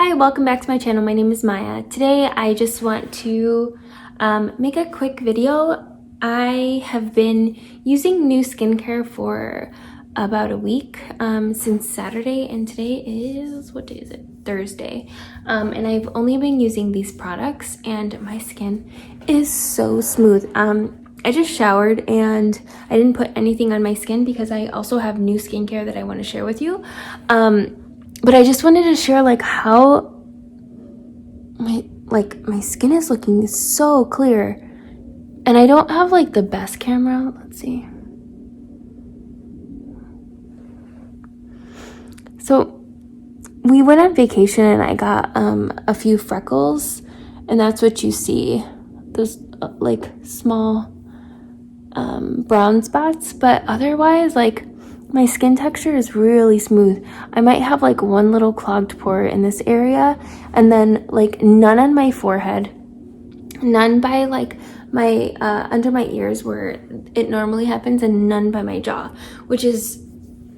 Hi, welcome back to my channel. My name is Maya. Today I just want to make a quick video. I have been using new skincare for about a week since Saturday, and today is, what day is it? Thursday. And I've only been using these products and my skin is so smooth. I just showered and I didn't put anything on my skin because I also have new skincare that I want to share with you. But I just wanted to share like how my skin is looking so clear. And I don't have like the best camera. Let's see. So we went on vacation and I got a few freckles, and that's what you see. Those like small brown spots, but otherwise like my skin texture is really smooth. I might have like one little clogged pore in this area, and then like none on my forehead, none by like my under my ears where it normally happens, and none by my jaw, which is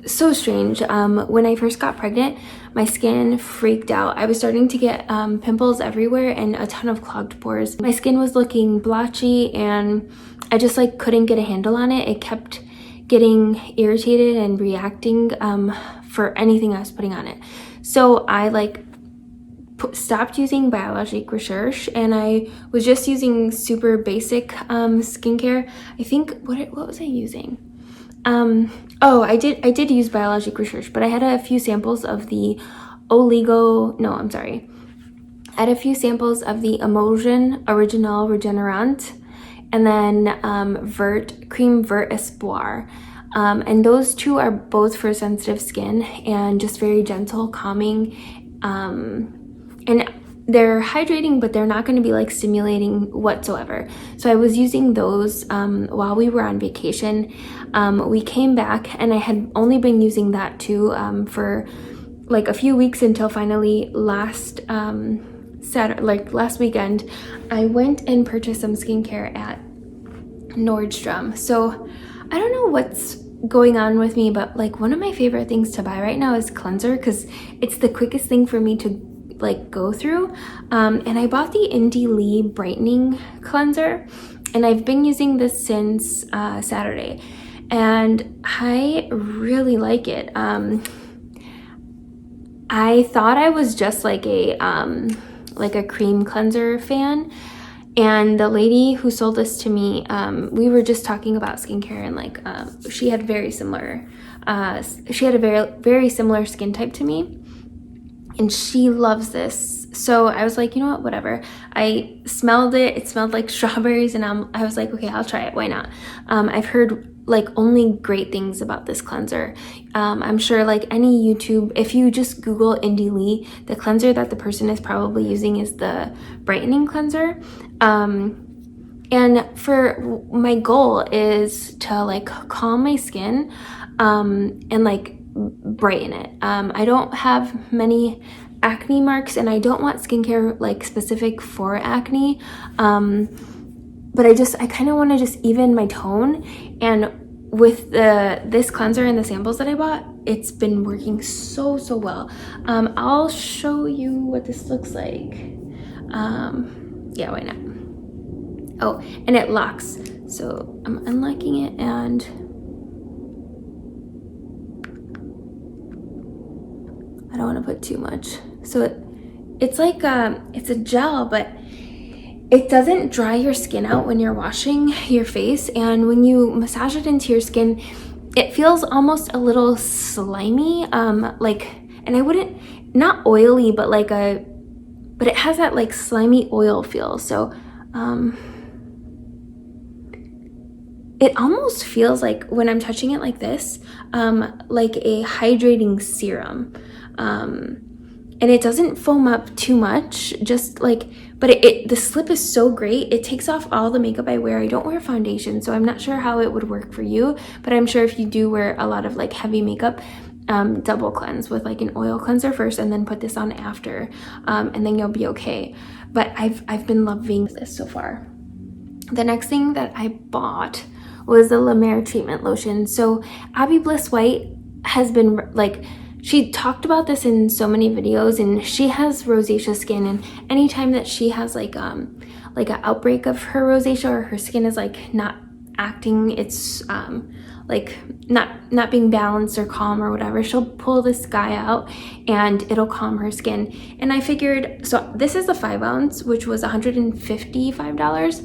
so strange. When I first got pregnant, my skin freaked out. I was starting to get pimples everywhere and a ton of clogged pores. My skin was looking blotchy and I just like couldn't get a handle on it. It kept getting irritated and reacting for anything I was putting on it. So I like stopped using Biologique Recherche and I was just using super basic skincare. I think, what was I using? I did use Biologique Recherche, but I had a few samples of the I had a few samples of the Emulsion Original Regenerant, and then Creme Vert Espoir. And those two are both for sensitive skin and just very gentle, calming, and they're hydrating, but they're not going to be like stimulating whatsoever. So I was using those while we were on vacation. We came back and I had only been using that too for like a few weeks until finally last weekend I went and purchased some skincare at Nordstrom. So I don't know what's going on with me, but like one of my favorite things to buy right now is cleanser, because it's the quickest thing for me to like go through. And I bought the Indie Lee Brightening Cleanser, and I've been using this since Saturday, and I really like it. I thought I was just like a cream cleanser fan, and the lady who sold this to me, we were just talking about skincare, and like she had a very similar skin type to me, and she loves this. So I was like, you know what, whatever. I smelled it. It smelled like strawberries, and I was like, okay, I'll try it. Why not? I've heard like only great things about this cleanser. I'm sure like any YouTube, if you just Google Indie Lee, the cleanser that the person is probably using is the brightening cleanser. And for my goal is to like calm my skin and like brighten it. I don't have many acne marks, and I don't want skincare like specific for acne, but I kind of want to just even my tone. And with this cleanser and the samples that I bought, it's been working so well. I'll show you what this looks like. Yeah, why not? Oh, and it locks, so I'm unlocking it, and I don't want to put too much. So it's like it's a gel, but it doesn't dry your skin out when you're washing your face, and when you massage it into your skin, it feels almost a little slimy, and I wouldn't, not oily, but but it has that like slimy oil feel. So it almost feels like when I'm touching it like this, like a hydrating serum. And it doesn't foam up too much, just like, but the slip is so great. It takes off all the makeup I wear. I don't wear foundation, so I'm not sure how it would work for you, but I'm sure if you do wear a lot of like heavy makeup, double cleanse with like an oil cleanser first and then put this on after, and then you'll be okay. But I've been loving this so far. The next thing that I bought was the Lemare treatment lotion. So Abby Bliss White has been like she talked about this in so many videos, and she has rosacea skin, and anytime that she has like an outbreak of her rosacea, or her skin is like not acting, it's like not being balanced or calm or whatever, she'll pull this guy out and it'll calm her skin. And I figured, so this is the 5 ounce, which was $155,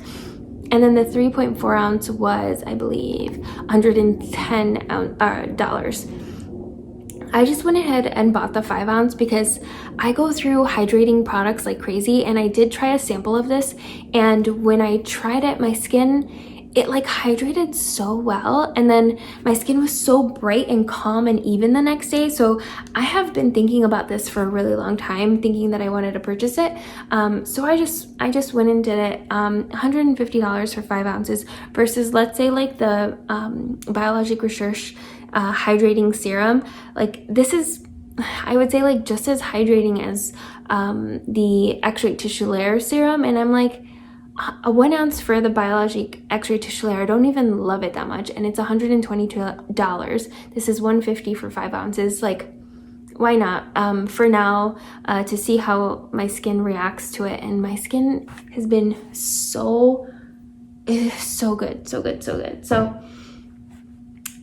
and then the 3.4 ounce was, I believe, $110. I just went ahead and bought the 5 ounce because I go through hydrating products like crazy, and I did try a sample of this, and when I tried it, my skin, it like hydrated so well, and then my skin was so bright and calm and even the next day. So I have been thinking about this for a really long time, thinking that I wanted to purchase it. So I just went and did it. $150 for 5 ounces versus, let's say, like the Biologique Recherche hydrating serum. Like, this is, I would say, like just as hydrating as the X-ray tissue layer serum, and I'm like, a 1 ounce for the Biologique X-ray tissue layer, I don't even love it that much, and it's $122. This is $150 for 5 ounces. Like, why not? For now, to see how my skin reacts to it, and my skin has been so good, so good, so good. So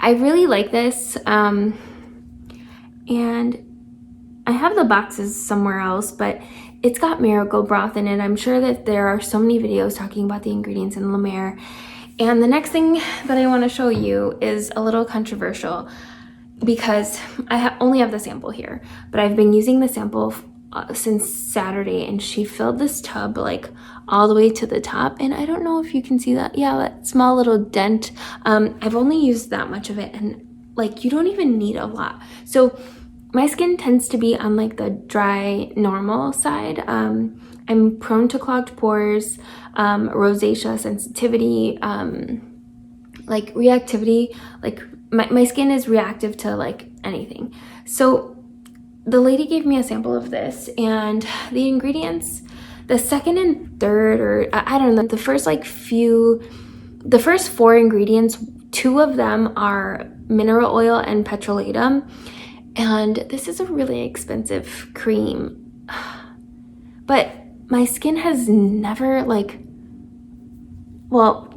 I really like this, and I have the boxes somewhere else, but it's got miracle broth in it. I'm sure that there are so many videos talking about the ingredients in Lemare. And the next thing that I want to show you is a little controversial, because I only have the sample here, but I've been using the sample since Saturday, and she filled this tub like all the way to the top, and I don't know if you can see that. Yeah, that small little dent. I've only used that much of it, and like, you don't even need a lot. So my skin tends to be on like the dry, normal side. I'm prone to clogged pores, rosacea, sensitivity, like reactivity. Like, my skin is reactive to like anything. So the lady gave me a sample of this, and the ingredients, the second and third, or I don't know, the first 4 ingredients, 2 of them are mineral oil and petrolatum. And this is a really expensive cream, but my skin has never, like, well,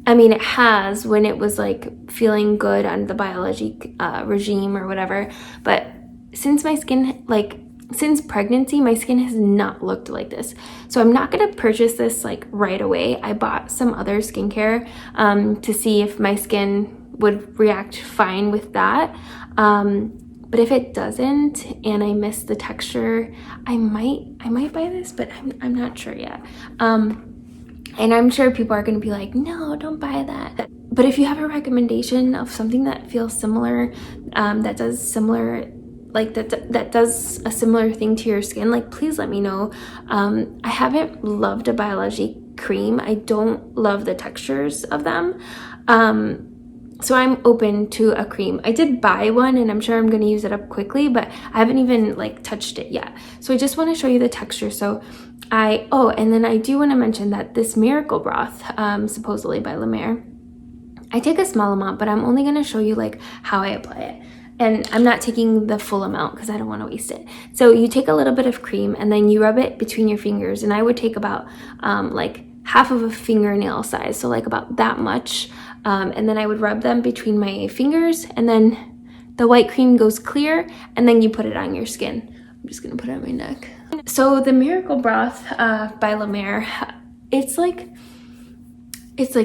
I mean, it has when it was like feeling good on the Biologique regime or whatever, but since since pregnancy, my skin has not looked like this. So I'm not gonna purchase this like right away. I bought some other skincare to see if my skin would react fine with that. But if it doesn't, and I miss the texture, I might buy this, but I'm not sure yet. And I'm sure people are going to be like, no, don't buy that. But if you have a recommendation of something that feels similar, that does similar, like that does a similar thing to your skin, like, please let me know. I haven't loved a Biologique cream. I don't love the textures of them. So I'm open to a cream. I did buy one, and I'm sure I'm going to use it up quickly, but I haven't even like touched it yet. So I just want to show you the texture. So and then I do want to mention that this miracle broth, supposedly by Lemare, I take a small amount, but I'm only going to show you like how I apply it. And I'm not taking the full amount because I don't want to waste it. So you take a little bit of cream, and then you rub it between your fingers, and I would take about like half of a fingernail size, so like about that much. And then I would rub them between my fingers, and then the white cream goes clear, and then you put it on your skin. I'm just gonna put it on my neck. So the miracle broth by Lemare, it's like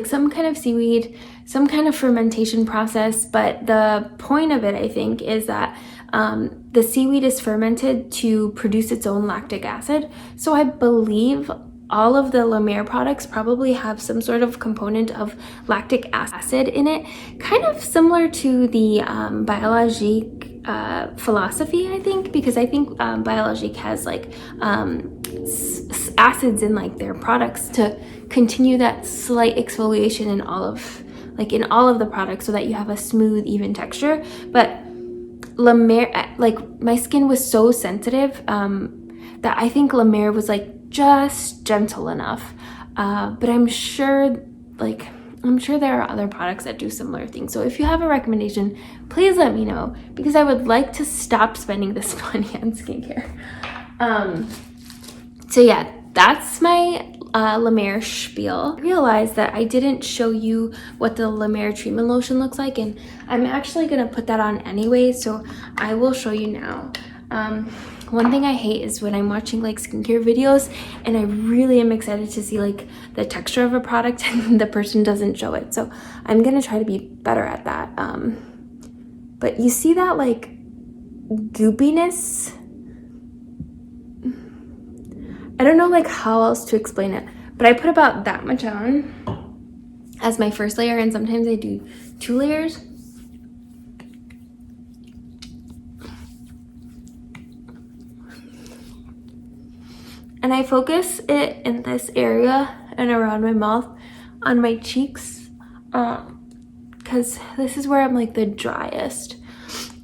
some kind of seaweed, some kind of fermentation process, but the point of it, I think, is that the seaweed is fermented to produce its own lactic acid. So I believe all of the Lemare products probably have some sort of component of lactic acid in it, kind of similar to the Biologique philosophy, I think, because I think Biologique has like acids in like their products to continue that slight exfoliation in all of the products, so that you have a smooth, even texture. But Lemare, like, my skin was so sensitive that I think Lemare was like just gentle enough, but I'm sure, like, I'm sure there are other products that do similar things. So if you have a recommendation, please let me know, because I would like to stop spending this money on skincare. So yeah, that's my Lemare spiel. I realized that I didn't show you what the Lemare treatment lotion looks like, and I'm actually gonna put that on anyway, so I will show you now. One thing I hate is when I'm watching like skincare videos and I really am excited to see like the texture of a product and the person doesn't show it. So I'm gonna try to be better at that. But you see that like goopiness? I don't know like how else to explain it, but I put about that much on as my first layer, and sometimes I do 2 layers. And I focus it in this area and around my mouth, on my cheeks, because this is where I'm like the driest.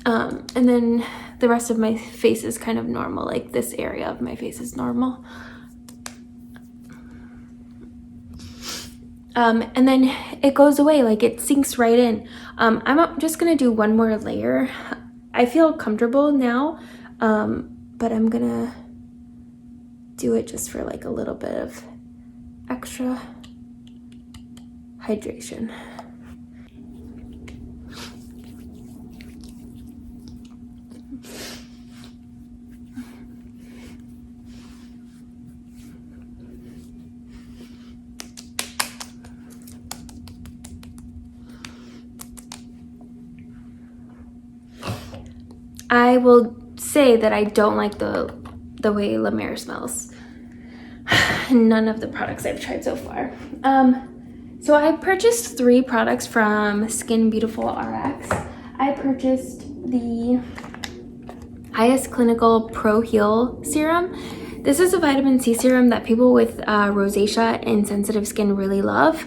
And then the rest of my face is kind of normal, like this area of my face is normal. And then it goes away, like it sinks right in. I'm just gonna do one more layer. I feel comfortable now, but I'm gonna do it just for like a little bit of extra hydration. I will say that I don't like the way Lemare smells. None of the products I've tried so far. So I purchased 3 products from Skin Beautiful RX. I purchased the IS Clinical Pro Heal Serum. This is a vitamin C serum that people with rosacea and sensitive skin really love.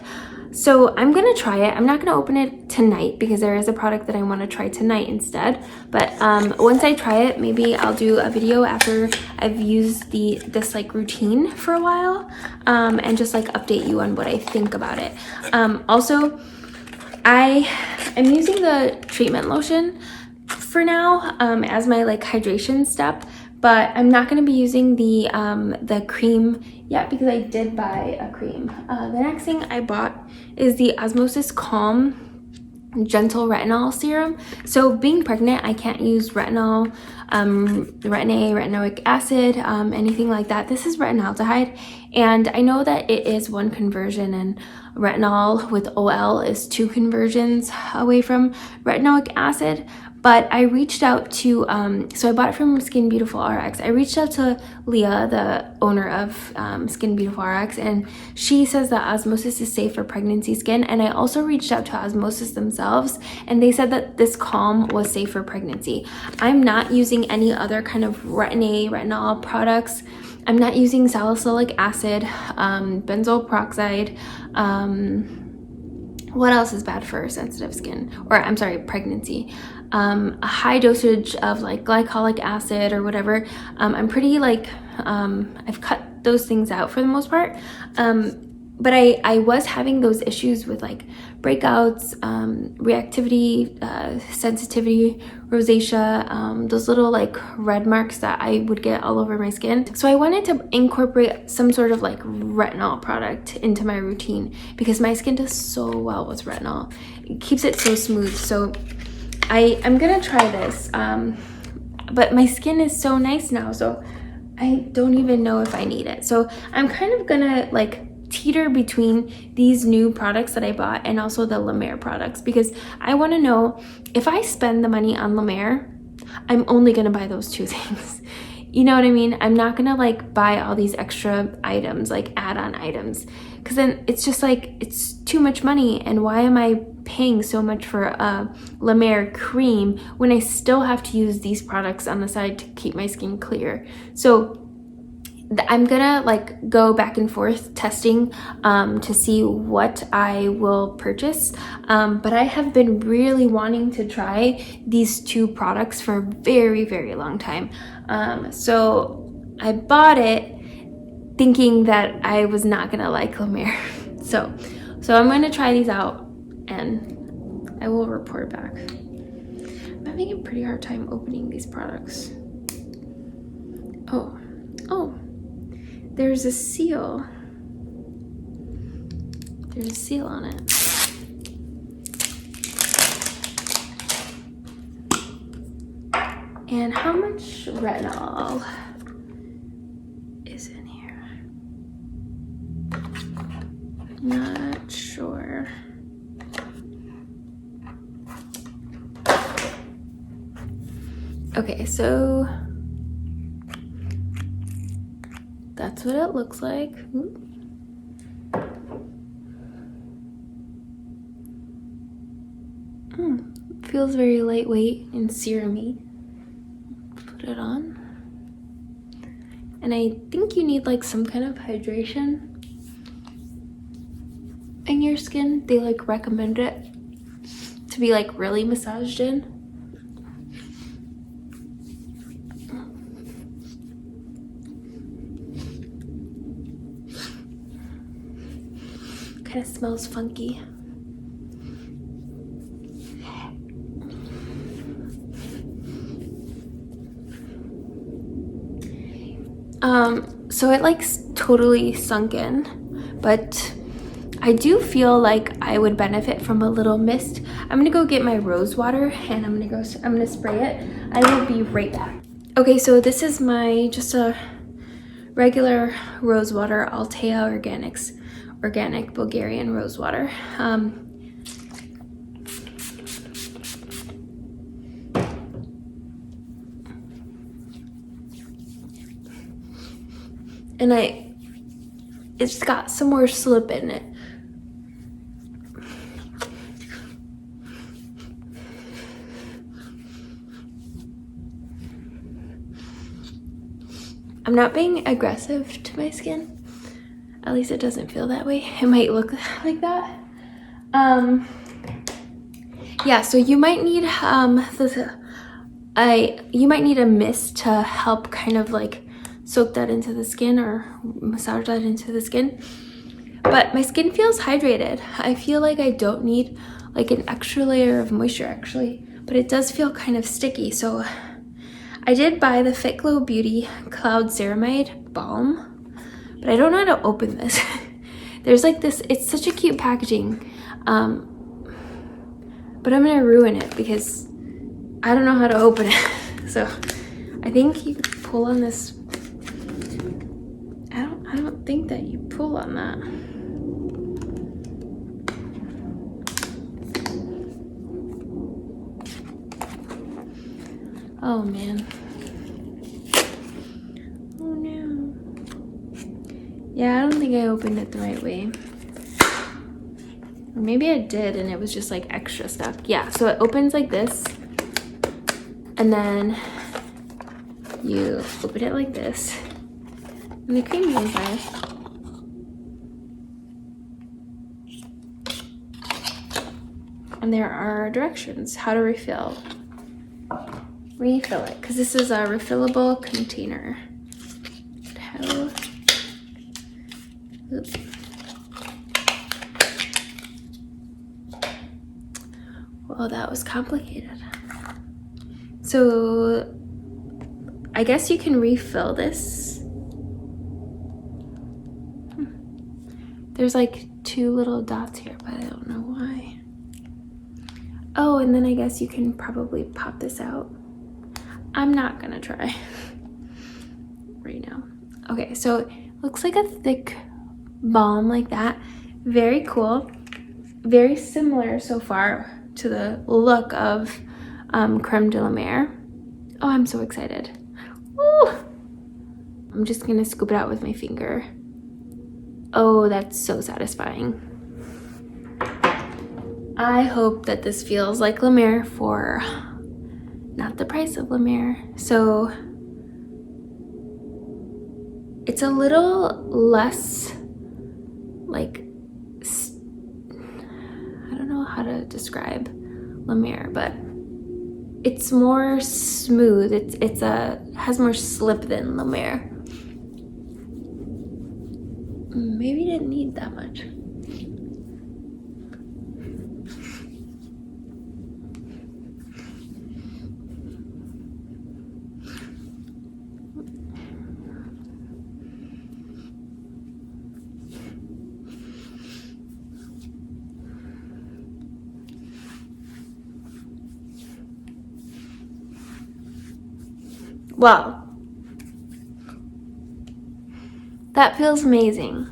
So I'm gonna try it. I'm not gonna open it tonight because there is a product that I want to try tonight instead. But once I try it, maybe I'll do a video after I've used this like routine for a while, and just like update you on what I think about it. Also, I am using the treatment lotion for now as my like hydration step, but I'm not going to be using the cream yet because I did buy a cream. The next thing I bought is the Osmosis Calm Gentle Retinol Serum. So being pregnant, I can't use retinol, retinoic acid, anything like that. This is retinaldehyde, and I know that it is 1 conversion, and retinol with OL is 2 conversions away from retinoic acid. But I reached out to, so I bought it from Skin Beautiful RX. I reached out to Leah, the owner of Skin Beautiful RX, and she says that Osmosis is safe for pregnancy skin. And I also reached out to Osmosis themselves, and they said that this Calm was safe for pregnancy. I'm not using any other kind of retinol products. I'm not using salicylic acid, benzoyl peroxide. What else is bad for sensitive skin? Or I'm sorry, pregnancy. A high dosage of like glycolic acid or whatever. I'm pretty like, I've cut those things out for the most part. But I was having those issues with like breakouts, reactivity, sensitivity, rosacea, those little like red marks that I would get all over my skin. So I wanted to incorporate some sort of like retinol product into my routine because my skin does so well with retinol. It keeps it so smooth. So I'm gonna try this, but my skin is so nice now, so I don't even know if I need it. So I'm kind of gonna like teeter between these new products that I bought and also the Lemare products, because I want to know if I spend the money on Lemare, I'm only gonna buy those 2 things. You know what I mean? I'm not gonna like buy all these extra items, like add-on items, because then it's just like, it's too much money. And why am I paying so much for a Lemare cream when I still have to use these products on the side to keep my skin clear? So I'm gonna like go back and forth testing to see what I will purchase, but I have been really wanting to try these 2 products for a very, very long time. So I bought it thinking that I was not gonna like Lemare. So So I'm going to try these out and I will report back. I'm having a pretty hard time opening these products. Oh, there's a seal. There's a seal on it. And how much retinol is in here? Not sure. Okay, so that's what it looks like. Feels very lightweight and serum-y. Put it on. And I think you need like some kind of hydration in your skin. They like recommend it to be like really massaged in. Kind of smells funky. So it like totally sunk in, but I do feel like I would benefit from a little mist. I'm gonna go get my rose water and I'm gonna spray it. I will be right back. Okay, so this is my just a regular rose water, Altea Organics, organic Bulgarian rose water. And it's got some more slip in it. I'm not being aggressive to my skin. At least it doesn't feel that way. It might look like that. Yeah, so you might need you might need a mist to help kind of like soak that into the skin or massage that into the skin. But my skin feels hydrated. I feel like I don't need like an extra layer of moisture actually, but it does feel kind of sticky. So I did buy the Fitglow Beauty Cloud Ceramide Balm, but I don't know how to open this. There's like this, it's such a cute packaging, but I'm gonna ruin it because I don't know how to open it. So I think you pull on this. I don't think that you pull on that. Oh man. Oh no. Yeah, I don't think I opened it the right way. Or maybe I did and it was just like extra stuff. Yeah, so it opens like this. And then you open it like this. And the cream is nice. And there are directions how to refill it, because this is a refillable container. Well, that was complicated. So I guess you can refill this. There's like 2 little dots here, but I don't know why. Oh, and then I guess you can probably pop this out. I'm not gonna try right now. Okay, so it looks like a thick balm like that. Very cool. Very similar so far to the look of Creme de Lemare. Oh, I'm so excited. Ooh. I'm just gonna scoop it out with my finger. Oh, that's so satisfying. I hope that this feels like Lemare for not the price of Lemare. So it's a little less like, I don't know how to describe Lemare, but it's more smooth. It has more slip than Lemare. Maybe didn't need that much. Wow. That feels amazing.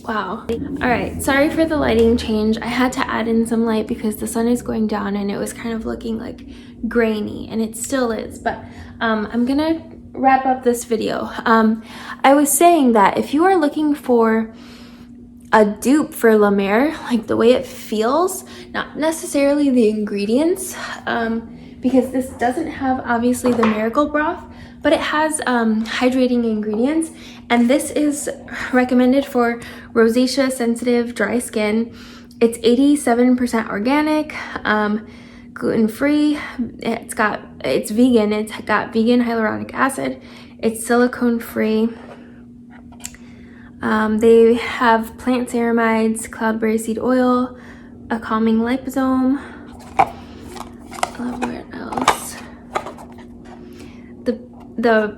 Wow. All right, sorry for the lighting change. I had to add in some light because the sun is going down and it was kind of looking like grainy, and it still is, but I'm gonna wrap up this video. I was saying that if you are looking for a dupe for Lemare, like the way it feels, not necessarily the ingredients, because this doesn't have obviously the miracle broth, but it has hydrating ingredients, and this is recommended for rosacea sensitive dry skin. It's 87% organic, gluten-free, it's vegan, it's got vegan hyaluronic acid, it's silicone free. They have plant ceramides, cloudberry seed oil, a calming liposome. What else? The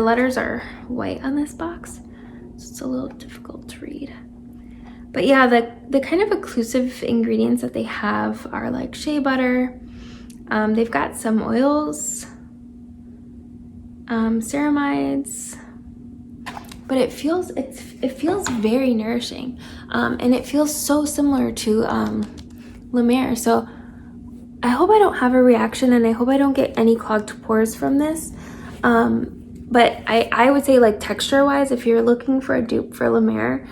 letters are white on this box, so it's a little difficult to read. But yeah, the kind of occlusive ingredients that they have are like shea butter. They've got some oils, ceramides. But it feels very nourishing, and it feels so similar to Lemare. So I hope I don't have a reaction, and I hope I don't get any clogged pores from this. But I would say, like, texture wise, if you're looking for a dupe for Lemare,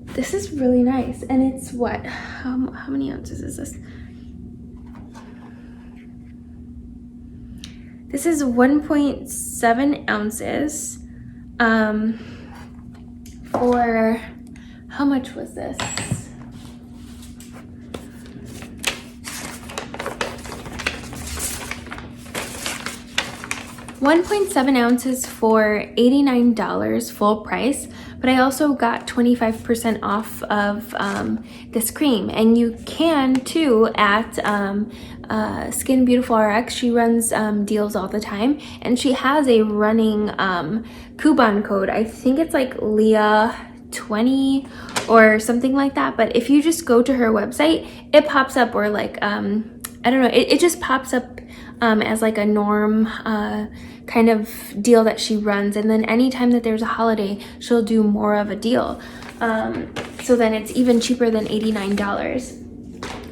this is really nice. And it's what, how many ounces is this? This is 1.7 ounces. For how much was this? $1.7 ounces for $89 full price, but I also got 25% off of this cream, and you can too at Skin Beautiful RX. She runs deals all the time, and she has a running coupon code. I think it's like Leah20 or something like that, but if you just go to her website, it pops up, or like I don't know, it just pops up as like a norm kind of deal that she runs, and then anytime that there's a holiday, she'll do more of a deal. So then it's even cheaper than $89.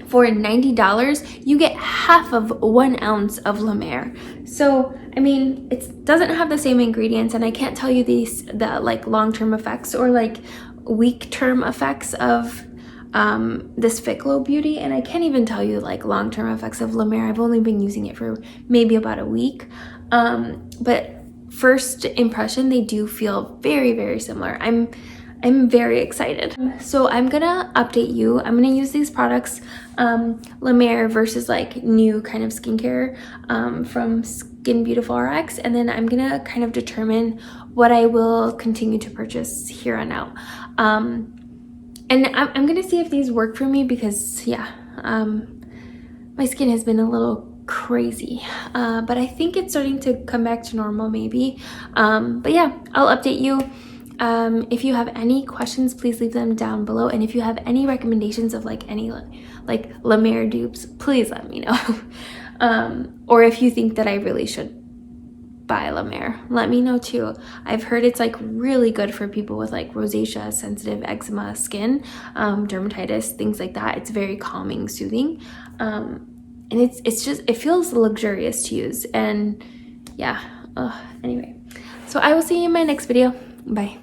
For $90, you get half of 1 ounce of Lemare. So, I mean, it doesn't have the same ingredients, and I can't tell you the like long-term effects or like week-term effects of this Fitglow Beauty, and I can't even tell you like long-term effects of Lemare. I've only been using it for maybe about a week, but first impression, they do feel very, very similar. I'm very excited. So I'm gonna update you. I'm gonna use these products, Lemare versus like new kind of skincare from Skin Beautiful RX, and then I'm gonna kind of determine what I will continue to purchase here on out. And I'm gonna see if these work for me, because yeah, my skin has been a little crazy, but I think it's starting to come back to normal maybe. But yeah, I'll update you. If you have any questions, please leave them down below, and if you have any recommendations of like any like Lemare dupes, please let me know. Or if you think that I really should buy Lemare, let me know too. I've heard it's like really good for people with like rosacea, sensitive eczema skin, dermatitis, things like that. It's very calming, soothing, and it's just, it feels luxurious to use. And yeah, anyway, so I will see you in my next video. Bye.